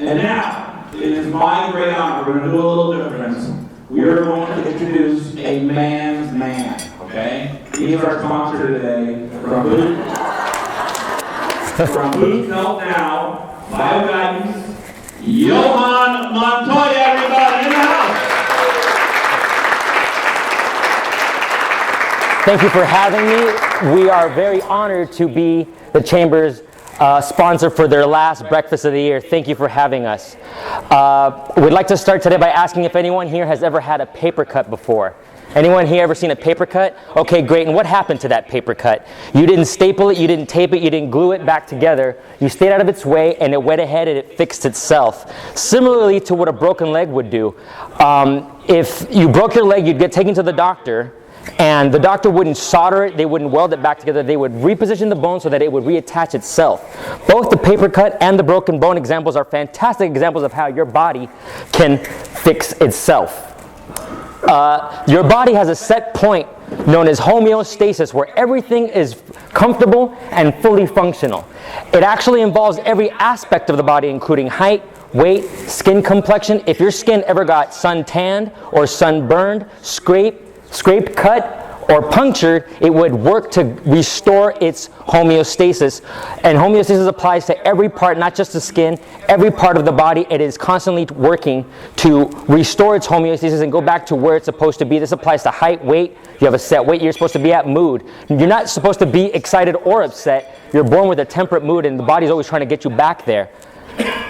And now, it is my great honor, we're going to do a little difference. We are going to introduce a man's man, okay? He is our sponsor today from Woodland Now, Bio Guidance, Johan Montoya, everybody in the house. Thank you for having me. We are very honored to be the Chamber's sponsor for their last breakfast of the year. Thank you for having us. We'd like to start today by asking if anyone here has ever had a paper cut before. Anyone here ever seen a paper cut? Okay, great. And what happened to that paper cut? You didn't staple it, you didn't tape it, you didn't glue it back together. You stayed out of its way and it went ahead and it fixed itself. Similarly to what a broken leg would do. If you broke your leg, you'd get taken to the doctor, and the doctor wouldn't solder it, they wouldn't weld it back together, they would reposition the bone so that it would reattach itself. Both the paper cut and the broken bone examples are fantastic examples of how your body can fix itself. Your body has a set point known as homeostasis, where everything is comfortable and fully functional. It actually involves every aspect of the body, including height, weight, skin complexion. If your skin ever got sun tanned or sunburned, scraped, cut, or punctured, it would work to restore its homeostasis. And homeostasis applies to every part, not just the skin, every part of the body. It is constantly working to restore its homeostasis and go back to where it's supposed to be. This applies to height, weight. You have a set weight you're supposed to be at, mood. You're not supposed to be excited or upset. You're born with a temperate mood, and the body's always trying to get you back there.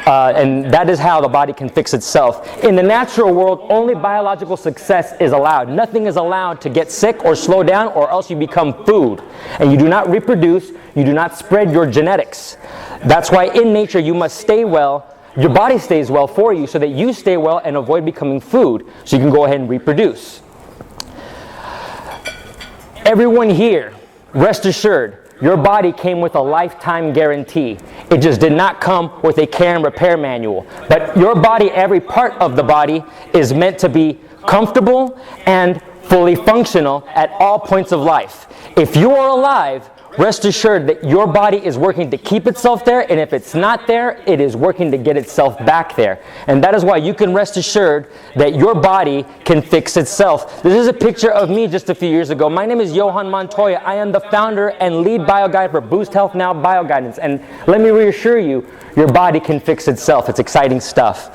And that is how the body can fix itself. In the natural world, only biological success is allowed. Nothing is allowed to get sick or slow down, or else you become food. And you do not reproduce, you do not spread your genetics. That's why in nature you must stay well. Your body stays well for you so that you stay well and avoid becoming food, so you can go ahead and reproduce. Everyone here, rest assured, your body came with a lifetime guarantee. It just did not come with a care and repair manual. But your body, every part of the body, is meant to be comfortable and fully functional at all points of life. If you are alive, rest assured that your body is working to keep itself there, and if it's not there, it is working to get itself back there. And that is why you can rest assured that your body can fix itself. This is a picture of me just a few years ago. My name is Johan Montoya. I am the founder and lead bio guide for Boost Health Now Bio Guidance. And let me reassure you, your body can fix itself. It's exciting stuff.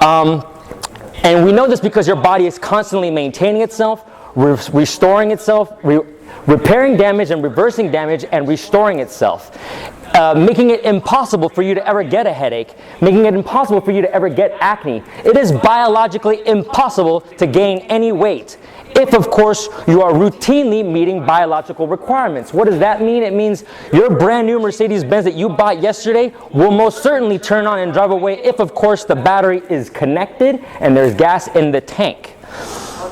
And we know this because your body is constantly maintaining itself, restoring itself, repairing damage and reversing damage and restoring itself, making it impossible for you to ever get a headache, making it impossible for you to ever get acne. It is biologically impossible to gain any weight if, of course, you are routinely meeting biological requirements. What does that mean? It means your brand new Mercedes-Benz that you bought yesterday will most certainly turn on and drive away if, of course, the battery is connected and there's gas in the tank.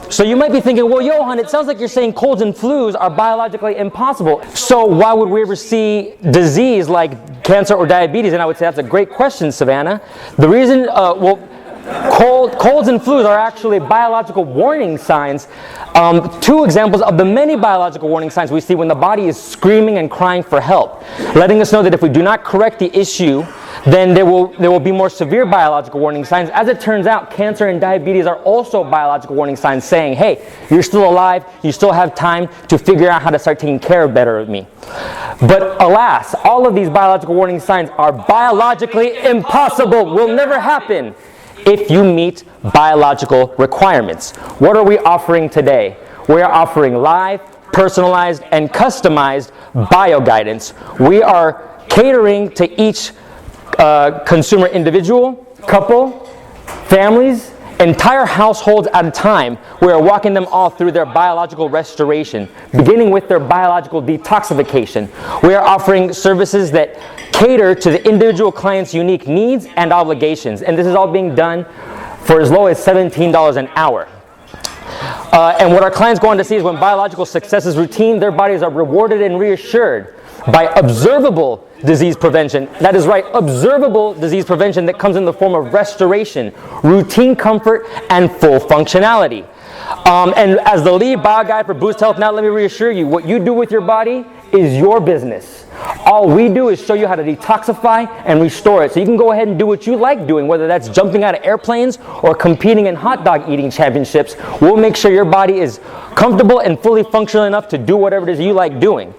So you might be thinking, well, Johan, it sounds like you're saying colds and flus are biologically impossible. So why would we ever see disease like cancer or diabetes? And I would say that's a great question, Savannah. The reason, colds and flus are actually biological warning signs. Two examples of the many biological warning signs we see when the body is screaming and crying for help, letting us know that if we do not correct the issue, then there will be more severe biological warning signs. As it turns out, cancer and diabetes are also biological warning signs saying, hey, you're still alive, you still have time to figure out how to start taking care better of me. But alas, all of these biological warning signs are biologically impossible, will never happen if you meet biological requirements. What are we offering today? We are offering live, personalized, and customized bio guidance. We are catering to each consumer individual, couple, families, entire households at a time. We are walking them all through their biological restoration, beginning with their biological detoxification. We are offering services that cater to the individual client's unique needs and obligations, and this is all being done for as low as $17 an hour. And what our clients go on to see is when biological success is routine, their bodies are rewarded and reassured by observable disease prevention. That is right, observable disease prevention that comes in the form of restoration, routine comfort, and full functionality. And as the lead bio guide for Boost Health Now, let me reassure you, what you do with your body is your business. All we do is show you how to detoxify and restore it. So you can go ahead and do what you like doing, whether that's jumping out of airplanes or competing in hot dog eating championships. We'll make sure your body is comfortable and fully functional enough to do whatever it is you like doing.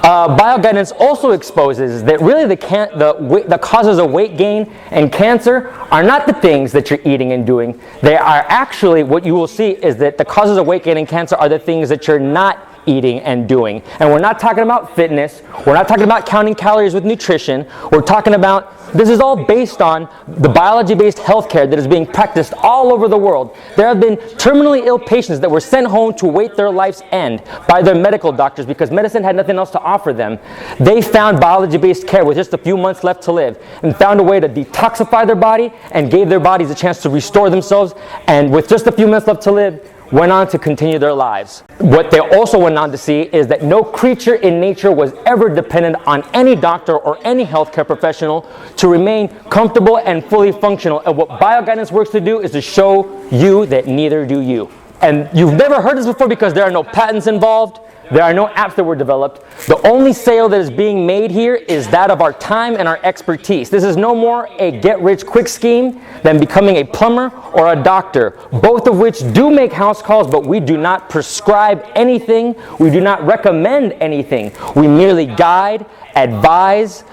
Bioguidance also exposes that really the causes of weight gain and cancer are not the things that you're eating and doing. They are actually, what you will see is that the causes of weight gain and cancer are the things that you're not eating and doing. And we're not talking about fitness. We're not talking about counting calories with nutrition. We're talking about, this is all based on the biology-based healthcare that is being practiced all over the world. There have been terminally ill patients that were sent home to wait their life's end by their medical doctors because medicine had nothing else to offer them. They found biology-based care with just a few months left to live and found a way to detoxify their body and gave their bodies a chance to restore themselves, and with just a few months left to live, went on to continue their lives. What they also went on to see is that no creature in nature was ever dependent on any doctor or any healthcare professional to remain comfortable and fully functional. And what bioguidance works to do is to show you that neither do you. And you've never heard this before because there are no patents involved. There are no apps that were developed. The only sale that is being made here is that of our time and our expertise. This is no more a get-rich-quick scheme than becoming a plumber or a doctor, both of which do make house calls, but we do not prescribe anything. We do not recommend anything. We merely guide, advise,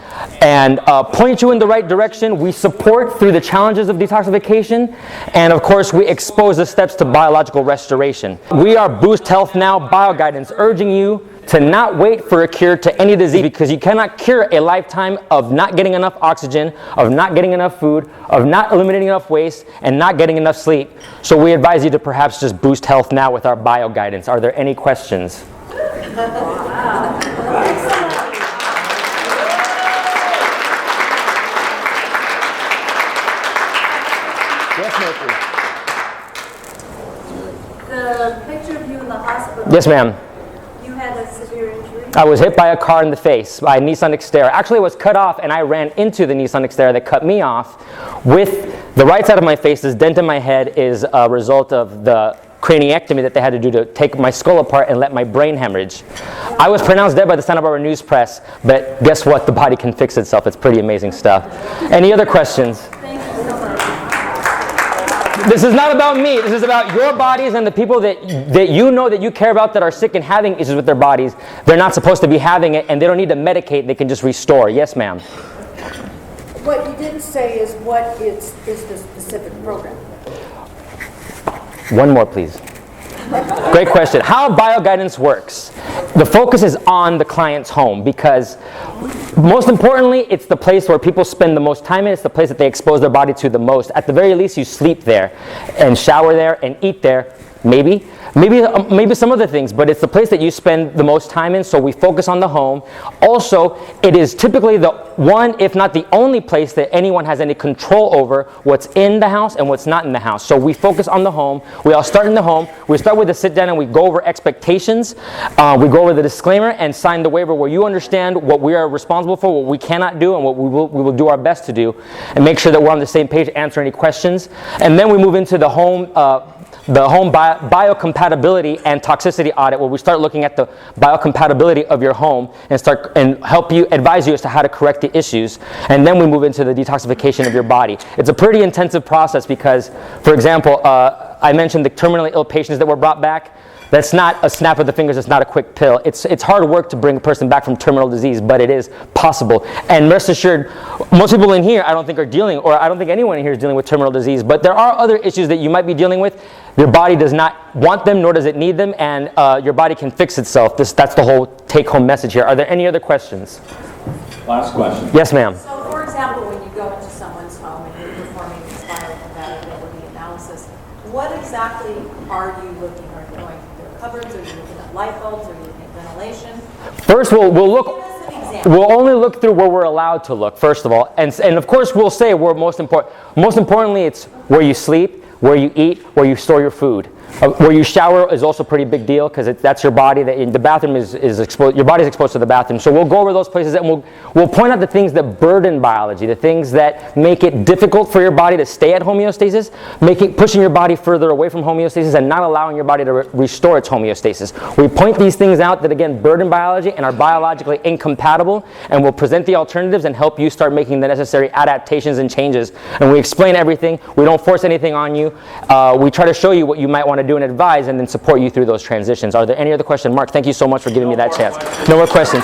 and point you in the right direction. We support through the challenges of detoxification, and of course we expose the steps to biological restoration. We are Boost Health Now Bioguidance, urging you to not wait for a cure to any disease, because you cannot cure a lifetime of not getting enough oxygen, of not getting enough food, of not eliminating enough waste, and not getting enough sleep. So we advise you to perhaps just boost health now with our bioguidance. Are there any questions? Yes, The picture of you in the hospital. yes, ma'am. You had a severe injury. I was hit by a car in the face by a Nissan Xterra. Actually, it was cut off, and I ran into the Nissan Xterra that cut me off. With the right side of my face, this dent in my head is a result of the craniectomy that they had to do to take my skull apart and let my brain hemorrhage. I was pronounced dead by the Santa Barbara News Press, but guess what? The body can fix itself. It's pretty amazing stuff. Any other questions? Thank you so much. This is not about me. This is about your bodies and the people that you know that you care about that are sick and having issues with their bodies. They're not supposed to be having it, and they don't need to medicate. They can just restore. Yes, ma'am. What you didn't say is what is the specific program? One more, please. Great question. How bioguidance works. The focus is on the client's home, because most importantly, it's the place where people spend the most time in. It's the place that they expose their body to the most. At the very least, you sleep there and shower there and eat there. Maybe some other things, but it's the place that you spend the most time in, so we focus on the home. Also, it is typically the one, if not the only place that anyone has any control over what's in the house and what's not in the house. So we focus on the home. We all start in the home. We start with a sit down and we go over expectations. We go over the disclaimer and sign the waiver where you understand what we are responsible for, what we cannot do, and what we will do our best to do, and make sure that we're on the same page, answer any questions. And then we move into the home biocompatibility and toxicity audit, where we start looking at the biocompatibility of your home and help you, advise you as to how to correct the issues. And then we move into the detoxification of your body. It's a pretty intensive process because, for example, I mentioned the terminally ill patients that were brought back. That's not a snap of the fingers. It's not a quick pill. It's hard work to bring a person back from terminal disease, but it is possible. And rest assured, most people in here I don't think are dealing, or I don't think anyone in here is dealing with terminal disease, but there are other issues that you might be dealing with. Your body does not want them, nor does it need them, and your body can fix itself. That's the whole take-home message here. Are there any other questions? Last question. Yes, ma'am. So, for example, when you go into someone's home and you're performing this biocompatibility analysis, what exactly are you looking? Are you going through their cupboards? Are you looking at light bulbs? Are you looking at ventilation? First, we'll look. Give us an example. We'll only look through where we're allowed to look, first of all. And of course, we'll say we're most important. Most importantly, it's where you sleep, where you eat, where you store your food. Where you shower is also a pretty big deal because that's your body. The bathroom is exposed. Your body's exposed to the bathroom. So we'll go over those places and we'll point out the things that burden biology, the things that make it difficult for your body to stay at homeostasis, pushing your body further away from homeostasis and not allowing your body to restore its homeostasis. We point these things out that again burden biology and are biologically incompatible, and we'll present the alternatives and help you start making the necessary adaptations and changes. And we explain everything. We don't force anything on you. We try to show you what you might want to do and advise, and then support you through those transitions. Are there any other questions? Mark, thank you so much for giving me that chance. No more questions.